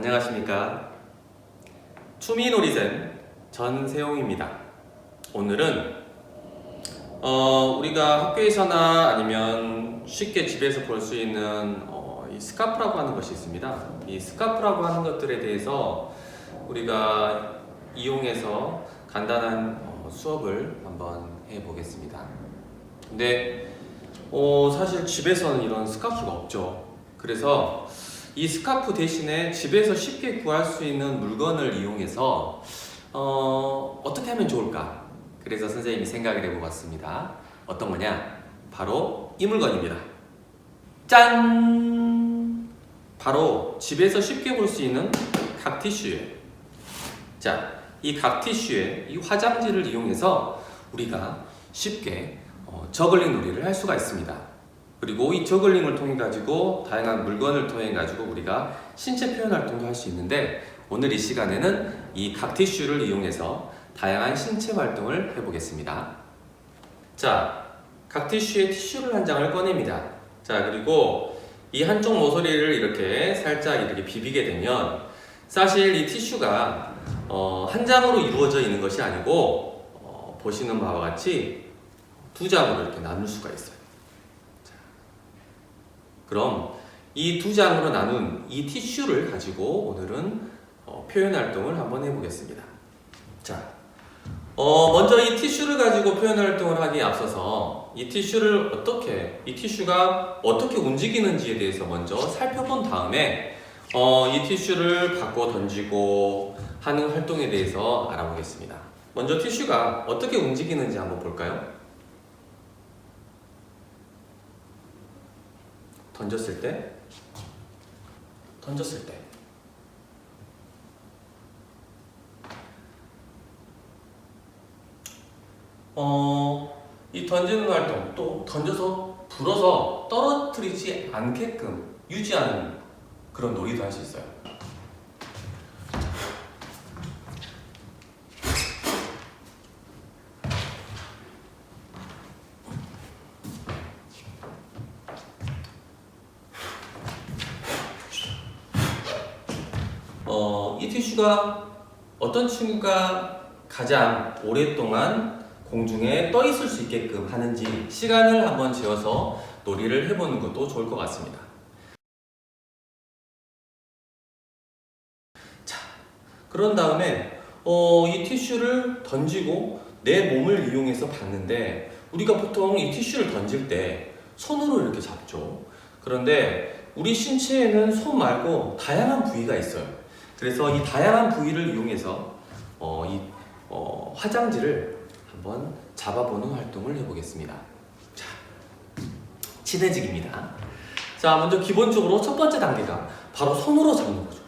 안녕하십니까. 추미놀이쌤 전세용입니다. 오늘은 우리가 학교에서나 아니면 쉽게 집에서 볼 수 있는 이 스카프라고 하는 것이 있습니다. 이 스카프라고 하는 것들에 대해서 우리가 이용해서 간단한 수업을 한번 해보겠습니다. 근데 사실 집에서는 이런 스카프가 없죠. 그래서 이 스카프 대신에 집에서 쉽게 구할 수 있는 물건을 이용해서 어떻게 하면 좋을까? 그래서 선생님이 생각을 해보았습니다. 어떤 거냐? 바로 이 물건입니다. 짠! 바로 집에서 쉽게 볼 수 있는 각티슈예요. 자, 이 각티슈에 이 화장지를 이용해서 우리가 쉽게 저글링 놀이를 할 수가 있습니다. 그리고 이 저글링을 통해 가지고 다양한 물건을 통해 가지고 우리가 신체 표현 활동도 할 수 있는데, 오늘 이 시간에는 이 각티슈를 이용해서 다양한 신체 활동을 해보겠습니다. 자, 각티슈에 티슈를 한 장을 꺼냅니다. 자, 그리고 이 한쪽 모서리를 이렇게 살짝 이렇게 비비게 되면, 사실 이 티슈가 한 장으로 이루어져 있는 것이 아니고 보시는 바와 같이 두 장으로 이렇게 나눌 수가 있어요. 그럼 이 두 장으로 나눈 이 티슈를 가지고 오늘은 표현 활동을 한번 해보겠습니다. 자, 먼저 이 티슈를 가지고 표현 활동을 하기에 앞서서 이 티슈가 어떻게 움직이는지에 대해서 먼저 살펴본 다음에 이 티슈를 갖고 던지고 하는 활동에 대해서 알아보겠습니다. 먼저 티슈가 어떻게 움직이는지 한번 볼까요? 던졌을 때, 이 던지는 활동, 또 던져서 불어서 떨어뜨리지 않게끔 유지하는 그런 놀이도 할 수 있어요. 이 티슈가 어떤 친구가 가장 오랫동안 공중에 떠 있을 수 있게끔 하는지 시간을 한번 재어서 놀이를 해보는 것도 좋을 것 같습니다. 자, 그런 다음에 이 티슈를 던지고 내 몸을 이용해서 봤는데, 우리가 보통 이 티슈를 던질 때 손으로 이렇게 잡죠. 그런데 우리 신체에는 손 말고 다양한 부위가 있어요. 그래서 이 다양한 부위를 이용해서 화장지를 한번 잡아보는 활동을 해보겠습니다. 자, 친해지기입니다. 자, 먼저 기본적으로 첫 번째 단계가 바로 손으로 잡는 거죠.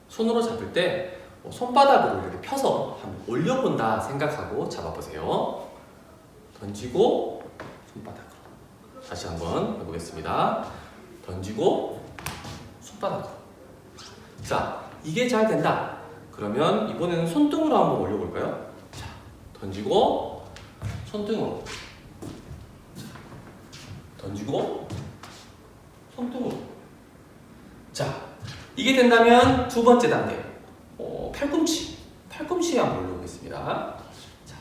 손으로 잡을 때 손바닥으로 이렇게 펴서 한번 올려본다 생각하고 잡아보세요. 던지고 손바닥으로. 다시 한번 해보겠습니다. 던지고 손바닥으로. 자, 이게 잘 된다. 그러면 이번에는 손등으로 한번 올려볼까요? 자, 던지고 손등으로. 자, 던지고 손등으로. 자, 이게 된다면 두 번째 단계, 팔꿈치에 한번 올려보겠습니다. 자,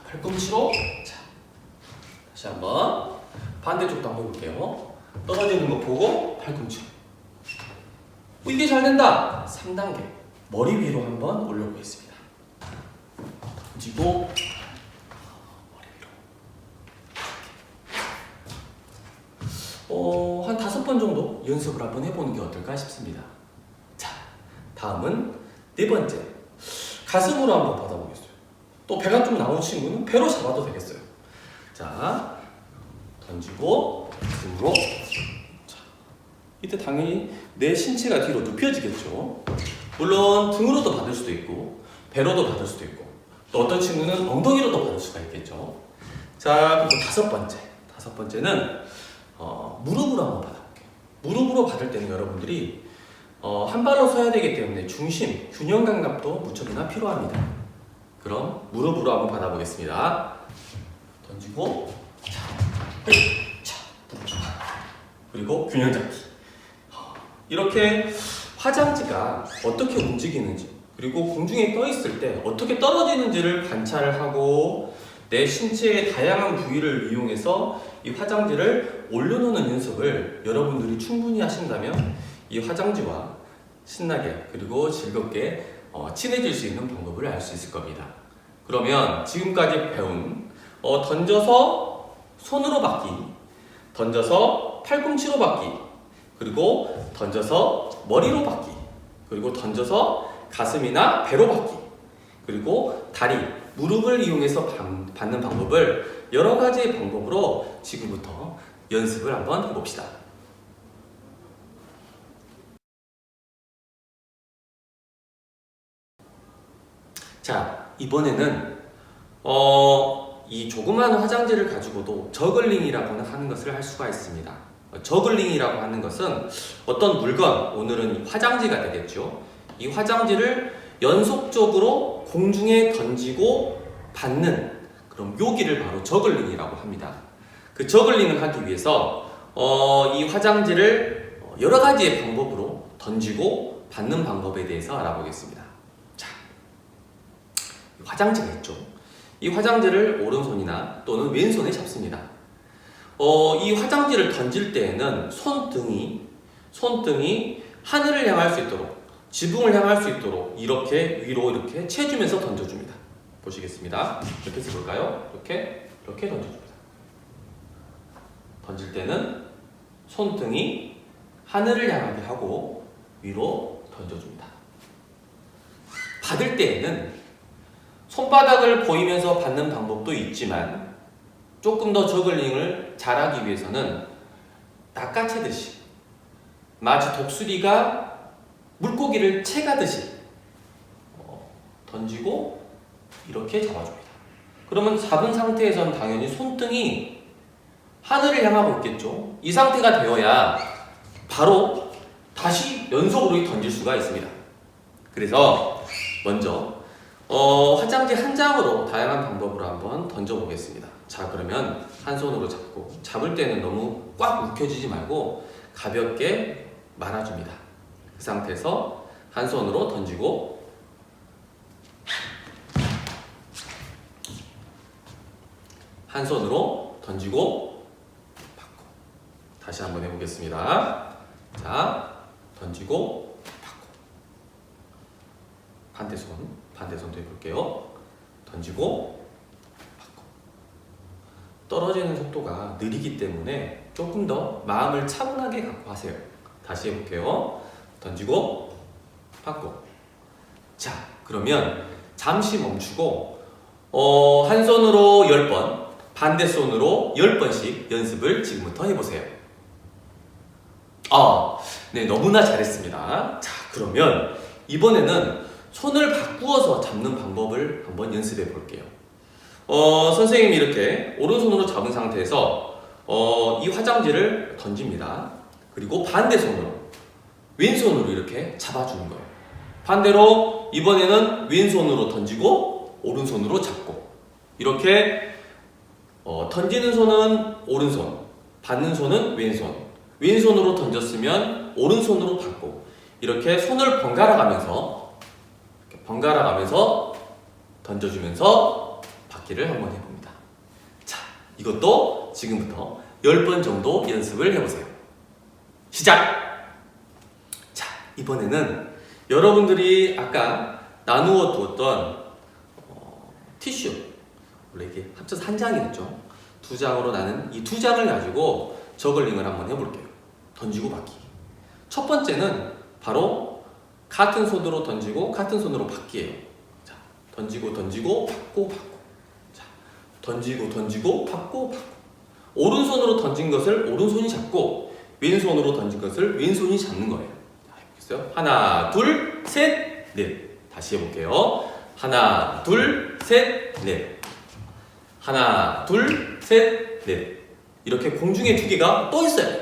팔꿈치로. 자, 다시 한번 반대쪽도 한번 해볼게요. 떨어지는 거 보고 팔꿈치로. 이게 잘 된다. 3단계. 머리 위로 한번 올려보겠습니다. 던지고 머리 위로. 한 5번 정도 연습을 한번 해보는 게 어떨까 싶습니다. 자, 다음은 네 번째. 가슴으로 한번 받아보겠어요. 또 배가 좀 나온 친구는 배로 잡아도 되겠어요. 자, 던지고 가슴으로. 이때 당연히 내 신체가 뒤로 눕혀지겠죠. 물론 등으로도 받을 수도 있고 배로도 받을 수도 있고, 또 어떤 친구는 엉덩이로도 받을 수가 있겠죠. 자, 그리고 다섯 번째는 무릎으로 한번 받아볼게요. 무릎으로 받을 때는 여러분들이 한 발로 서야 되기 때문에 중심, 균형 감각도 무척이나 필요합니다. 그럼 무릎으로 한번 받아보겠습니다. 던지고 자, 그리고 균형 잡기. 이렇게 화장지가 어떻게 움직이는지, 그리고 공중에 떠 있을 때 어떻게 떨어지는지를 관찰을 하고 내 신체의 다양한 부위를 이용해서 이 화장지를 올려놓는 연습을 여러분들이 충분히 하신다면 이 화장지와 신나게 그리고 즐겁게 친해질 수 있는 방법을 알 수 있을 겁니다. 그러면 지금까지 배운 던져서 손으로 받기, 던져서 팔꿈치로 받기, 그리고 던져서 머리로 받기, 그리고 던져서 가슴이나 배로 받기, 그리고 다리, 무릎을 이용해서 받는 방법을 여러 가지의 방법으로 지금부터 연습을 한번 해봅시다. 자, 이번에는 이 조그마한 화장지를 가지고도 저글링이라고 하는 것을 할 수가 있습니다. 저글링이라고 하는 것은 어떤 물건, 오늘은 화장지가 되겠죠. 이 화장지를 연속적으로 공중에 던지고 받는 그런 묘기를 바로 저글링이라고 합니다. 그 저글링을 하기 위해서 이 화장지를 여러 가지의 방법으로 던지고 받는 방법에 대해서 알아보겠습니다. 자, 화장지가 있죠. 이 화장지를 오른손이나 또는 왼손에 잡습니다. 이 화장지를 던질 때에는 손등이 하늘을 향할 수 있도록, 지붕을 향할 수 있도록 이렇게 위로 이렇게 채주면서 던져줍니다. 보시겠습니다. 이렇게 해서 볼까요? 이렇게 던져줍니다. 던질 때는 손등이 하늘을 향하게 하고 위로 던져줍니다. 받을 때에는 손바닥을 보이면서 받는 방법도 있지만 조금 더 저글링을 잘하기 위해서는 낚아채듯이, 마치 독수리가 물고기를 채가듯이 던지고 이렇게 잡아줍니다. 그러면 잡은 상태에서는 당연히 손등이 하늘을 향하고 있겠죠. 이 상태가 되어야 바로 다시 연속으로 던질 수가 있습니다. 그래서 먼저 화장지 한 장으로 다양한 방법으로 한번 던져보겠습니다. 자, 그러면 한 손으로 잡고, 잡을 때는 너무 꽉 움켜쥐지 말고 가볍게 말아줍니다. 그 상태에서 한 손으로 던지고, 한 손으로 던지고 받고. 다시 한번 해보겠습니다. 자, 던지고 받고. 반대손도 해볼게요. 던지고 받고. 떨어지는 속도가 느리기 때문에 조금 더 마음을 차분하게 갖고 하세요. 다시 해볼게요. 던지고 받고. 자, 그러면 잠시 멈추고 한 손으로 10번, 반대손으로 10번씩 연습을 지금부터 해보세요. 네, 너무나 잘했습니다. 자, 그러면 이번에는 손을 바꾸어서 잡는 방법을 한번 연습해 볼게요. 선생님이 이렇게 오른손으로 잡은 상태에서 이 화장지를 던집니다. 그리고 반대손으로, 왼손으로 이렇게 잡아주는 거예요. 반대로 이번에는 왼손으로 던지고 오른손으로 잡고, 이렇게 던지는 손은 오른손, 받는 손은 왼손, 왼손으로 던졌으면 오른손으로 받고, 이렇게 손을 번갈아 가면서 던져주면서 받기를 한번 해봅니다. 자, 이것도 지금부터 10번 정도 연습을 해보세요. 시작! 자, 이번에는 여러분들이 아까 나누어 두었던 티슈, 원래 이게 합쳐서 한 장이었죠. 두 장으로 나는 이 두 장을 가지고 저글링을 한번 해볼게요. 던지고 받기. 첫 번째는 바로 같은 손으로 던지고 같은 손으로 받기예요. 자, 던지고 받고. 자, 던지고 받고. 오른손으로 던진 것을 오른손이 잡고, 왼손으로 던진 것을 왼손이 잡는 거예요. 자, 해보겠어요? 하나, 둘, 셋, 넷. 다시 해볼게요. 하나, 둘, 셋, 넷. 하나, 둘, 셋, 넷. 이렇게 공중에 두 개가 떠 있어요.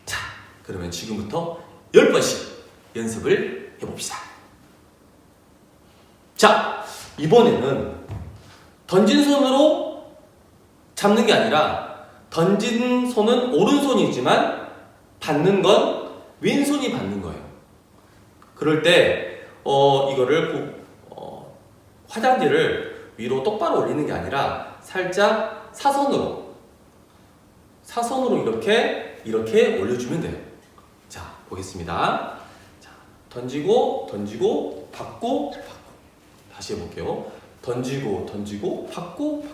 자, 그러면 지금부터 10번씩 연습을 해봅시다. 자, 이번에는 던진 손으로 잡는 게 아니라, 던진 손은 오른손이지만 받는 건 왼손이 받는 거예요. 그럴 때 이거를 화장지를 위로 똑바로 올리는 게 아니라 살짝 사선으로 이렇게 올려주면 돼요. 자, 보겠습니다. 자, 던지고 받고 다시 해볼게요. 던지고 받고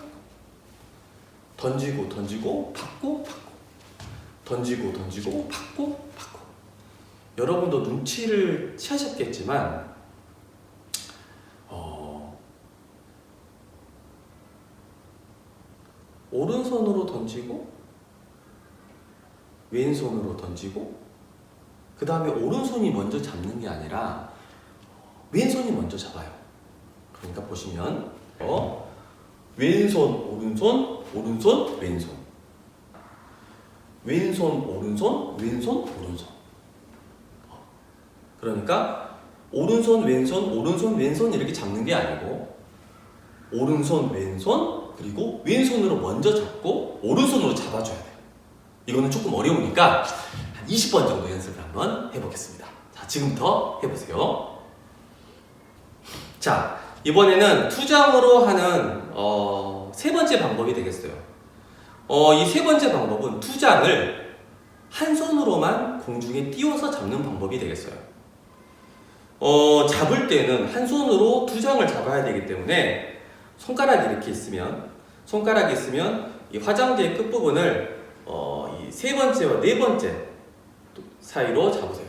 던지고 받고 던지고 받고 여러분도 눈치를 채셨겠지만 오른손으로 던지고 왼손으로 던지고 그 다음에 오른손이 먼저 잡는 게 아니라 왼손이 먼저 잡아요. 그러니까 보시면 왼손 오른손 오른손 왼손 왼손 오른손 왼손 오른손. 그러니까 오른손 왼손 이렇게 잡는 게 아니고 오른손 왼손 그리고 왼손으로 먼저 잡고 오른손으로 잡아줘야 돼요. 이거는 조금 어려우니까 한 20번 정도 연습을 한번 해보겠습니다. 자, 지금부터 해보세요. 자, 이번에는 투장으로 하는 세 번째 방법이 되겠어요. 이 세 번째 방법은 투장을 한 손으로만 공중에 띄워서 잡는 방법이 되겠어요. 잡을 때는 한 손으로 투장을 잡아야 되기 때문에 손가락이 있으면 이 화장지의 끝부분을 이 세 번째와 네 번째 사이로 잡으세요.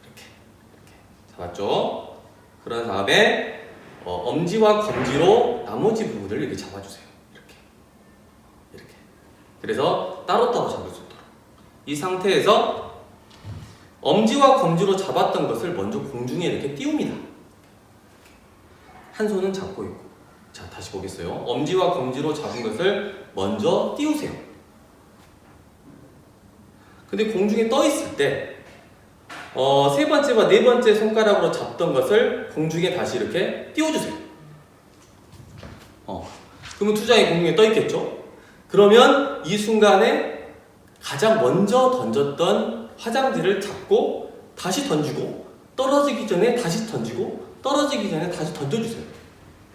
이렇게 잡았죠? 그런 다음에 엄지와 검지로 나머지 부분을 이렇게 잡아주세요. 이렇게. 그래서 따로따로 잡을 수 있도록. 이 상태에서 엄지와 검지로 잡았던 것을 먼저 공중에 이렇게 띄웁니다. 한 손은 잡고 있고. 자, 다시 보겠어요. 엄지와 검지로 잡은 것을 먼저 띄우세요. 근데 공중에 떠 있을 때 세 번째와 네 번째 손가락으로 잡던 것을 공중에 다시 이렇게 띄워주세요. 그러면 투장이 공중에 떠 있겠죠? 그러면 이 순간에 가장 먼저 던졌던 화장지를 잡고 다시 던지고 떨어지기 전에 다시 던지고 떨어지기 전에 다시 던져주세요.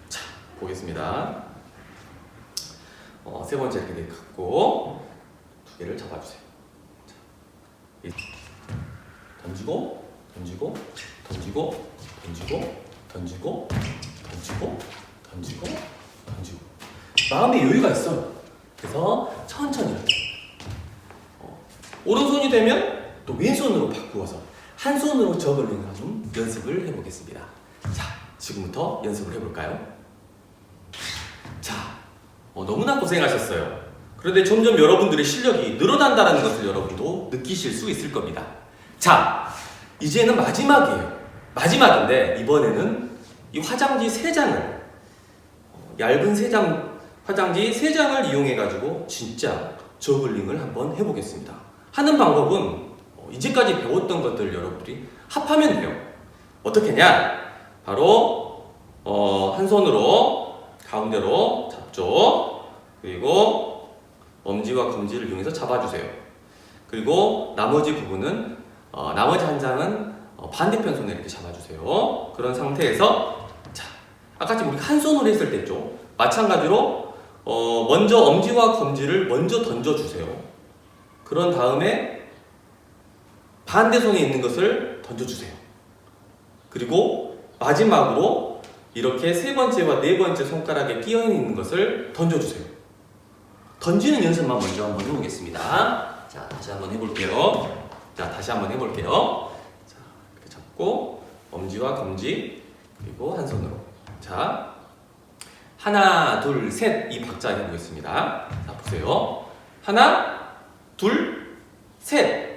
자, 보겠습니다. 세 번째 이렇게 갖고 두 개를 잡아주세요. 자, 던지고 마음의 여유가 있어요. 그래서 천천히 이렇게 오른손이 되면 또 왼손으로 바꾸어서 한 손으로 저글링하는 연습을 해보겠습니다. 자, 지금부터 연습을 해볼까요? 자, 너무나 고생하셨어요. 그런데 점점 여러분들의 실력이 늘어난다는 것을 여러분도 느끼실 수 있을 겁니다. 자, 이제는 마지막인데 이번에는 이 화장지 3장을 얇은 화장지 3장을 이용해가지고 진짜 저글링을 한번 해보겠습니다. 하는 방법은 이제까지 배웠던 것들 여러분들이 합하면 돼요. 어떻게 하냐? 바로 한 손으로 가운데로 잡죠. 그리고 엄지와 검지를 이용해서 잡아주세요. 그리고 나머지 부분은 나머지 한 장은 반대편 손에 이렇게 잡아주세요. 그런 상태에서 자, 아까 지금 우리가 한 손으로 했을 때죠. 마찬가지로 먼저 엄지와 검지를 먼저 던져주세요. 그런 다음에 반대 손에 있는 것을 던져주세요. 그리고 마지막으로 이렇게 세 번째와 네 번째 손가락에 끼어 있는 것을 던져주세요. 던지는 연습만 먼저 한번 해보겠습니다. 자, 다시 한번 해볼게요. 자, 이렇게 잡고 엄지와 검지 그리고 한 손으로. 자, 하나, 둘, 셋 이 박자 해보겠습니다. 자, 보세요. 하나, 둘, 셋.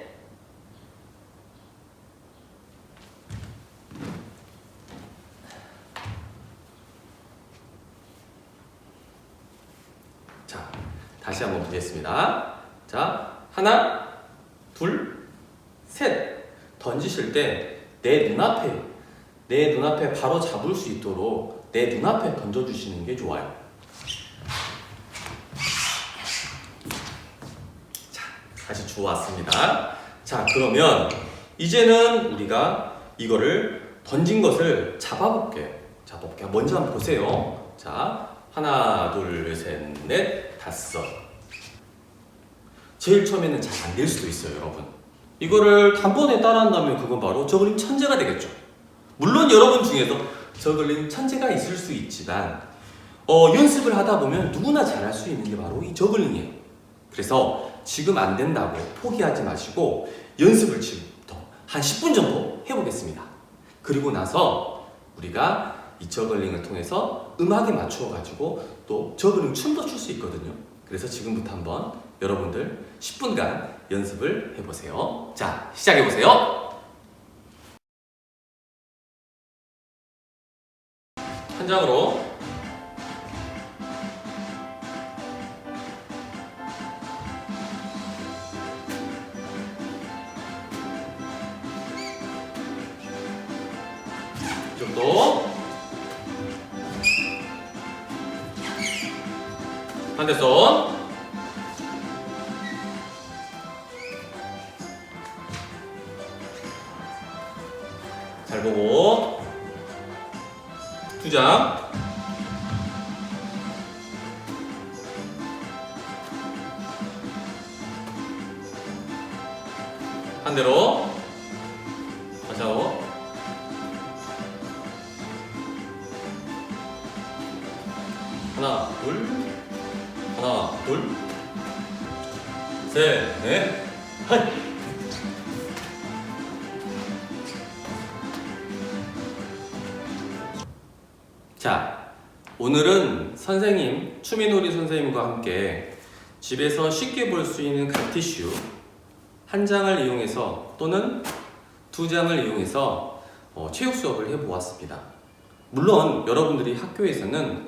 자, 다시 한번 보겠습니다. 자, 하나, 둘, 셋. 던지실 때 내 눈앞에 바로 잡을 수 있도록 내 눈앞에 던져주시는 게 좋아요. 자, 다시 주워왔습니다. 자, 그러면 이제는 우리가 이거를 던진 것을 잡아볼게요. 먼저 한번 보세요. 자, 하나, 둘, 셋, 넷, 다섯. 제일 처음에는 잘 안 될 수도 있어요, 여러분. 이거를 단번에 따라한다면 그건 바로 저글링 천재가 되겠죠. 물론 여러분 중에서 저글링 천재가 있을 수 있지만 연습을 하다 보면 누구나 잘할 수 있는 게 바로 이 저글링이에요. 그래서 지금 안 된다고 포기하지 마시고 연습을 지금부터 한 10분 정도 해보겠습니다. 그리고 나서 우리가 이 저글링을 통해서 음악에 맞추어 가지고 또 저글링 춤도 출 수 있거든요. 그래서 지금부터 한번 여러분들 10분간 연습을 해보세요. 자, 시작해보세요. 한 장으로 이 정도. 반대손. 잘 보고. 두 장. 반대로. 다시 하고. 하나, 둘. 하나, 둘. 셋, 넷. 하이. 자, 오늘은 선생님, 추미놀이 선생님과 함께 집에서 쉽게 볼 수 있는 갈티슈 한 장을 이용해서 또는 두 장을 이용해서 체육 수업을 해보았습니다. 물론 여러분들이 학교에서는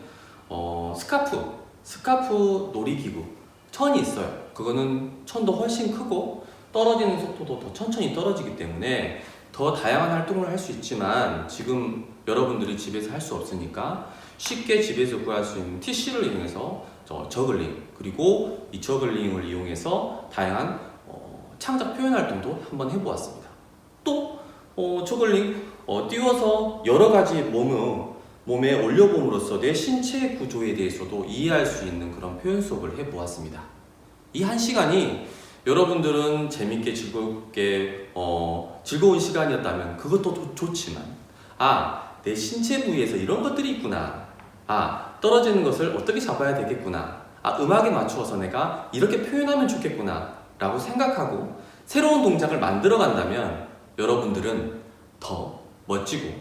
스카프 놀이기구 천이 있어요. 그거는 천도 훨씬 크고 떨어지는 속도도 더 천천히 떨어지기 때문에 더 다양한 활동을 할 수 있지만 지금 여러분들이 집에서 할 수 없으니까 쉽게 집에서 구할 수 있는 TC를 이용해서 저글링, 그리고 이 저글링을 이용해서 다양한 창작 표현 활동도 한번 해보았습니다. 또 저글링 띄워서 여러 가지 몸에 올려봄으로써 내 신체 구조에 대해서도 이해할 수 있는 그런 표현 수업을 해보았습니다. 이 한 시간이 여러분들은 재밌게 즐겁게 즐거운 시간이었다면 그것도 좋지만 내 신체 부위에서 이런 것들이 있구나, 떨어지는 것을 어떻게 잡아야 되겠구나, 음악에 맞추어서 내가 이렇게 표현하면 좋겠구나 라고 생각하고 새로운 동작을 만들어 간다면 여러분들은 더 멋지고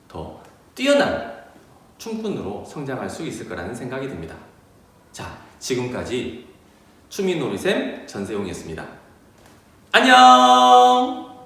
더 뛰어난 춤꾼으로 성장할 수 있을 거라는 생각이 듭니다. 자, 지금까지 추미놀이쌤 전세용이었습니다. 안녕!